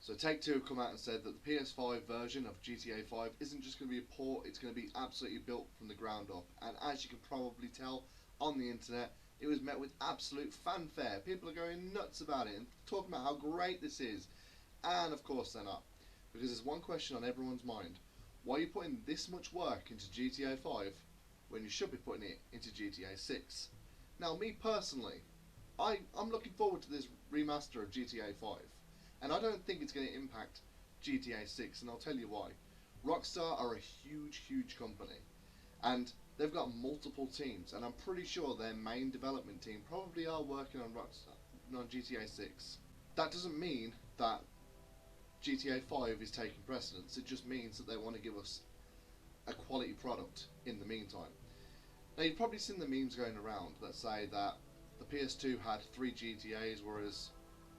So Take-Two have come out and said that the PS5 version of GTA 5 isn't just going to be a port, it's going to be absolutely built from the ground up. And as you can probably tell on the internet, it was met with absolute fanfare. People are going nuts about it and talking about how great this is. And of course they're not. Because there's one question on everyone's mind. Why are you putting this much work into GTA 5 when you should be putting it into GTA 6? Now, me personally, I'm looking forward to this remaster of GTA 5. And I don't think it's going to impact GTA 6, and I'll tell you why. Rockstar are a huge, huge company. And they've got multiple teams, and I'm pretty sure their main development team probably are working on GTA 6. That doesn't mean that GTA 5 is taking precedence, it just means that they want to give us a quality product in the meantime. Now, you've probably seen the memes going around that say that the PS2 had 3 GTAs, whereas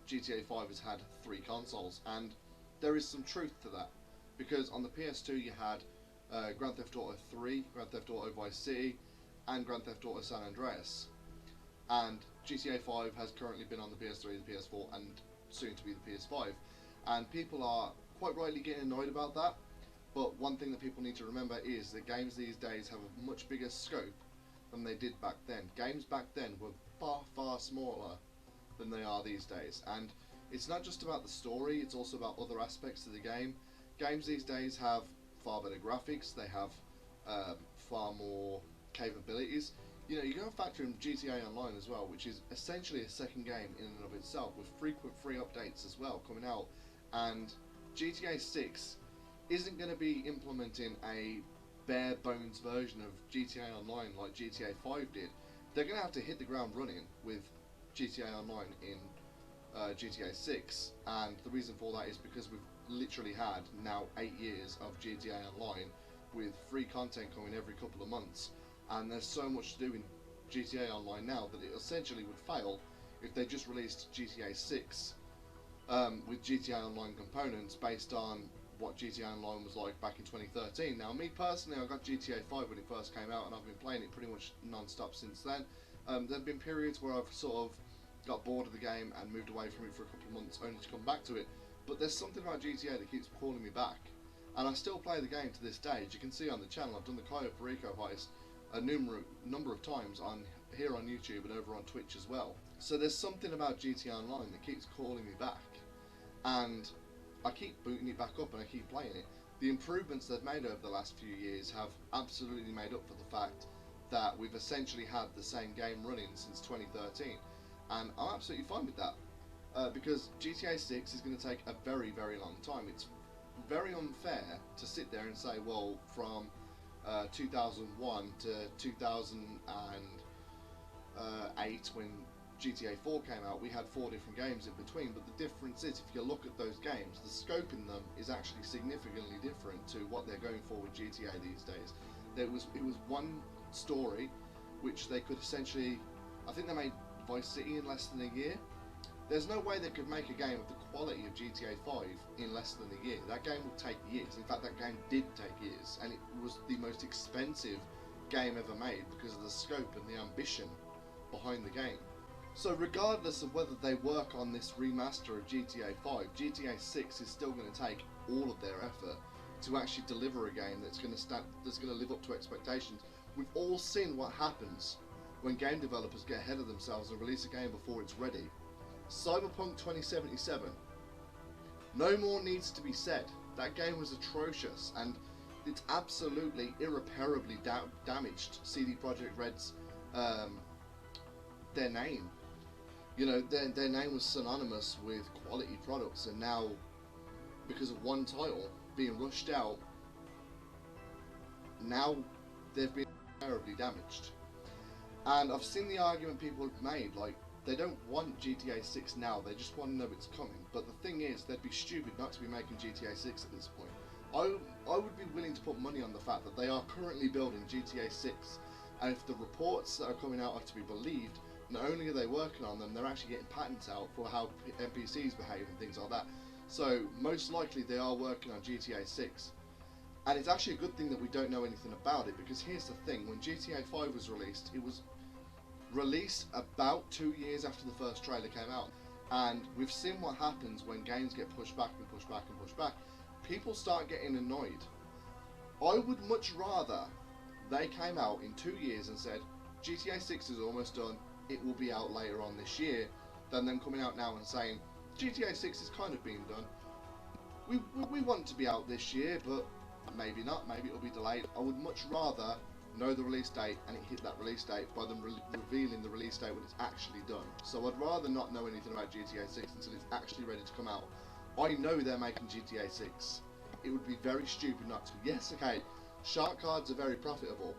GTA 5 has had 3 consoles, and there is some truth to that, because on the PS2 you had Grand Theft Auto 3, Grand Theft Auto Vice City, and Grand Theft Auto San Andreas, and GTA 5 has currently been on the PS3, the PS4, and soon to be the PS5, and people are quite rightly getting annoyed about that. But one thing that people need to remember is that games these days have a much bigger scope than they did back then. Games back then were far, far smaller than they are these days, and it's not just about the story, it's also about other aspects of the game. Games these days have far better graphics, they have far more capabilities. You know, you go and factor in GTA Online as well, which is essentially a second game in and of itself, with frequent free updates as well coming out. And GTA 6 isn't going to be implementing a bare bones version of GTA Online like GTA 5 did. They're going to have to hit the ground running with GTA Online in GTA 6, and the reason for that is because we've literally had now 8 years of GTA Online with free content coming every couple of months, and there's so much to do in GTA Online now that it essentially would fail if they just released GTA 6 with GTA Online components based on what GTA Online was like back in 2013. Now, me personally, I got GTA 5 when it first came out, and I've been playing it pretty much non-stop since then. There have been periods where I've sort of got bored of the game and moved away from it for a couple of months only to come back to it, but there's something about GTA that keeps calling me back, and I still play the game to this day. As you can see on the channel, I've done the Cayo Perico heist a number of times here on YouTube and over on Twitch as well. So there's something about GTA Online that keeps calling me back, and I keep booting it back up and I keep playing it. The improvements they've made over the last few years have absolutely made up for the fact that we've essentially had the same game running since 2013, and I'm absolutely fine with that, because GTA 6 is going to take a very, very long time. It's very unfair to sit there and say, well, from 2001 to 2008, when GTA 4 came out, we had 4 different games in between, but the difference is, if you look at those games, the scope in them is actually significantly different to what they're going for with GTA these days. It was one story which they could essentially, I think they made Vice City in less than a year. There's no way they could make a game of the quality of GTA 5 in less than a year. That game would take years. In fact, that game did take years, and it was the most expensive game ever made because of the scope and the ambition behind the game. So regardless of whether they work on this remaster of GTA 5, GTA 6 is still going to take all of their effort to actually deliver a game that's going to live up to expectations. We've all seen what happens when game developers get ahead of themselves and release a game before it's ready. Cyberpunk 2077. No more needs to be said. That game was atrocious, and it's absolutely irreparably damaged CD Projekt Red's their name. You know, their name was synonymous with quality products, and now, because of one title being rushed out, now they've been terribly damaged. And I've seen the argument people have made, like, they don't want GTA 6 now, they just want to know it's coming. But the thing is, they'd be stupid not to be making GTA 6 at this point. I would be willing to put money on the fact that they are currently building GTA 6, and if the reports that are coming out are to be believed, not only are they working on them, they're actually getting patents out for how NPCs behave and things like that. So most likely they are working on GTA 6. And it's actually a good thing that we don't know anything about it, because here's the thing, when GTA 5 was released, it was released about 2 years after the first trailer came out. And we've seen what happens when games get pushed back and pushed back and pushed back. People start getting annoyed. I would much rather they came out in 2 years and said, GTA 6 is almost done, it will be out later on this year, than them coming out now and saying, GTA 6 is kind of being done. We want it to be out this year, but maybe not, maybe it'll be delayed. I would much rather know the release date and it hit that release date by them revealing the release date when it's actually done. So I'd rather not know anything about GTA 6 until it's actually ready to come out. I know they're making GTA 6. It would be very stupid not to. Yes, okay, shark cards are very profitable,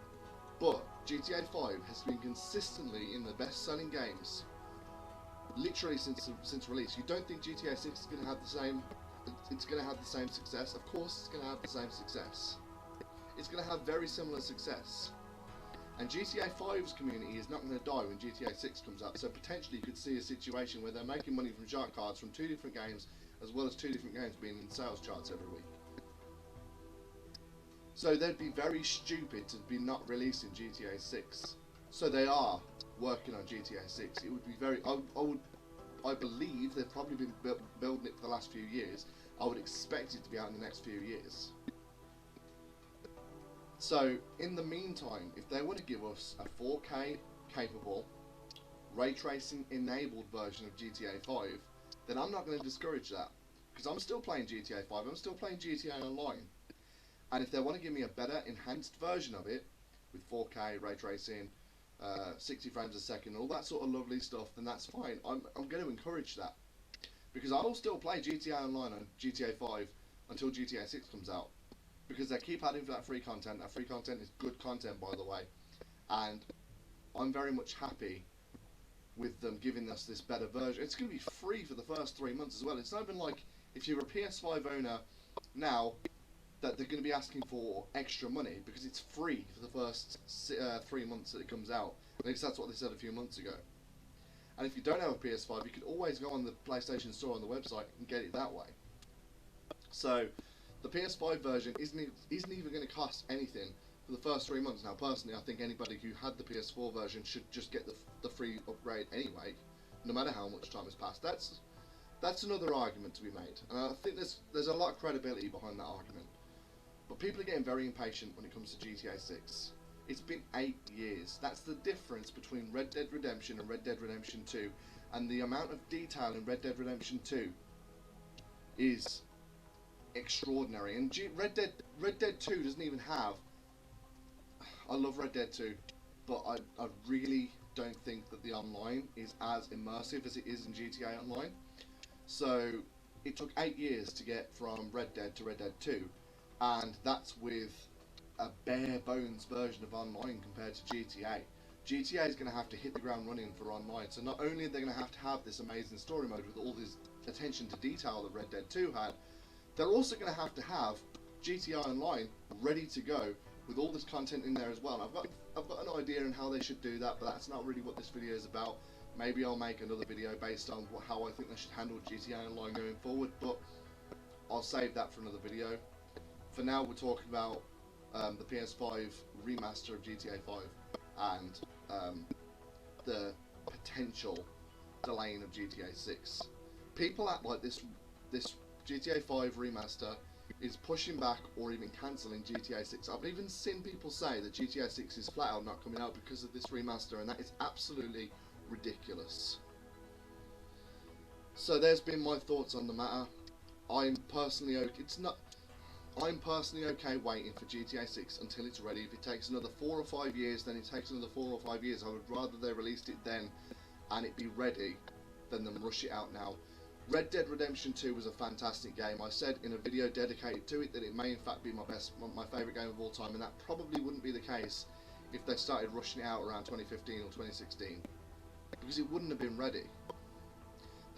but GTA 5 has been consistently in the best-selling games literally since release. You don't think GTA 6 is going to have the same? It's going to have the same success. Of course, it's going to have the same success. It's going to have very similar success. And GTA 5's community is not going to die when GTA 6 comes out. So potentially, you could see a situation where they're making money from shark cards from 2 different games, as well as 2 different games being in sales charts every week. So they'd be very stupid to be not releasing GTA 6. So they are working on GTA 6. It would be very. I believe they've probably been building it for the last few years. I would expect it to be out in the next few years. So in the meantime, if they want to give us a 4K capable, ray tracing enabled version of GTA 5, then I'm not going to discourage that, because I'm still playing GTA 5. I'm still playing GTA Online. And if they want to give me a better enhanced version of it, with 4K, ray tracing, 60 frames a second, all that sort of lovely stuff, then that's fine. I'm going to encourage that. Because I will still play GTA Online on GTA 5 until GTA 6 comes out. Because they keep adding for that free content. That free content is good content, by the way. And I'm very much happy with them giving us this better version. It's going to be free for the first 3 months as well. It's not even like if you're a PS5 owner now, that they're going to be asking for extra money, because it's free for the first 3 months that it comes out. At least that's what they said a few months ago. And if you don't have a PS5, you can always go on the PlayStation Store on the website and get it that way. So the PS5 version isn't even going to cost anything for the first 3 months. Now, personally, I think anybody who had the PS4 version should just get the free upgrade anyway, no matter how much time has passed. That's another argument to be made, and I think there's a lot of credibility behind that argument. But people are getting very impatient when it comes to GTA 6. It's been 8 years. That's the difference between Red Dead Redemption and Red Dead Redemption 2. And the amount of detail in Red Dead Redemption 2 is extraordinary. And Red Dead 2 doesn't even have... I love Red Dead 2, but I really don't think that the online is as immersive as it is in GTA Online. So it took 8 years to get from Red Dead to Red Dead 2. And that's with a bare bones version of online compared to GTA. GTA is going to have to hit the ground running for online. So not only are they going to have this amazing story mode with all this attention to detail that Red Dead 2 had, they're also going to have GTA Online ready to go with all this content in there as well. And I've got an idea on how they should do that, but that's not really what this video is about. Maybe I'll make another video based on how I think they should handle GTA Online going forward, but I'll save that for another video. For now, we're talking about the PS5 remaster of GTA 5 and the potential delaying of GTA 6. People act like this GTA 5 remaster is pushing back or even cancelling GTA 6. I've even seen people say that GTA 6 is flat out not coming out because of this remaster, and that is absolutely ridiculous. So there's been my thoughts on the matter. I'm personally okay waiting for GTA 6 until it's ready. If it takes another 4 or 5 years, then it takes another 4 or 5 years. I would rather they released it then and it be ready than them rush it out now. Red Dead Redemption 2 was a fantastic game. I said in a video dedicated to it that it may in fact be my favourite game of all time, and that probably wouldn't be the case if they started rushing it out around 2015 or 2016, because it wouldn't have been ready.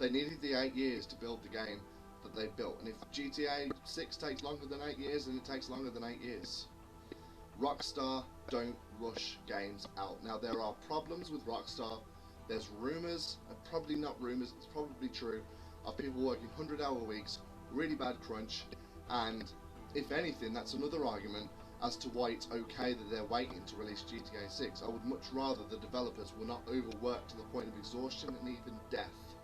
They needed the 8 years to build the game that they built, and if GTA 6 takes longer than 8 years, then it takes longer than 8 years. Rockstar don't rush games out. Now, there are problems with Rockstar. There's rumours, probably not rumours, it's probably true, of people working 100-hour weeks, really bad crunch, and if anything, that's another argument as to why it's okay that they're waiting to release GTA 6. I would much rather the developers were not overworked to the point of exhaustion and even death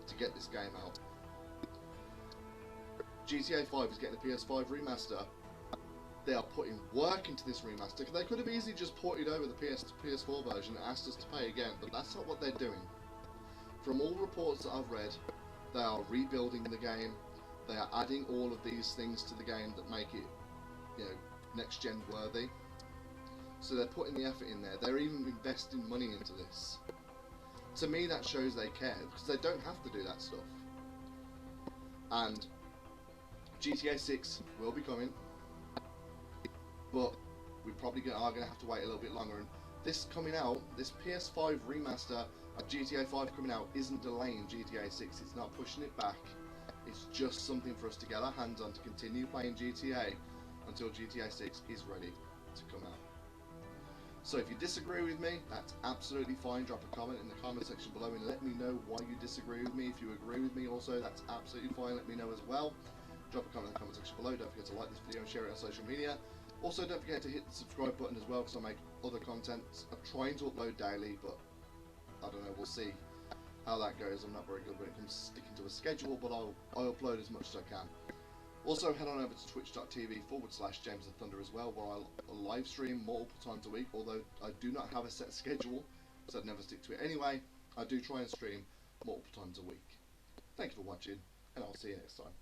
to get this game out. GTA 5 is getting a PS5 remaster. They are putting work into this remaster. They could have easily just ported over the PS4 version and asked us to pay again, but that's not what they're doing. From all reports that I've read, they are rebuilding the game. They are adding all of these things to the game that make it, you know, next gen worthy. So they're putting the effort in there. They're even investing money into this. To me, that shows they care, because they don't have to do that stuff. And GTA 6 will be coming, but we probably are going to have to wait a little bit longer. And this coming out, this PS5 remaster of GTA 5 coming out, isn't delaying GTA 6. It's not pushing it back. It's just something for us to get our hands on to continue playing GTA until GTA 6 is ready to come out. So if you disagree with me, that's absolutely fine. Drop a comment in the comment section below and let me know why you disagree with me. If you agree with me also, that's absolutely fine. Let me know as well. Drop a comment in the comment section below. Don't forget to like this video and share it on social media. Also, don't forget to hit the subscribe button as well, because I make other content. I'm trying to upload daily, but I don't know, we'll see how that goes. I'm not very good when it comes to sticking to a schedule, but I'll upload as much as I can. Also, head on over to twitch.tv/James the Thunder as well, where I'll live stream multiple times a week, although I do not have a set schedule, so I'd never stick to it anyway. I do try and stream multiple times a week. Thank you for watching, and I'll see you next time.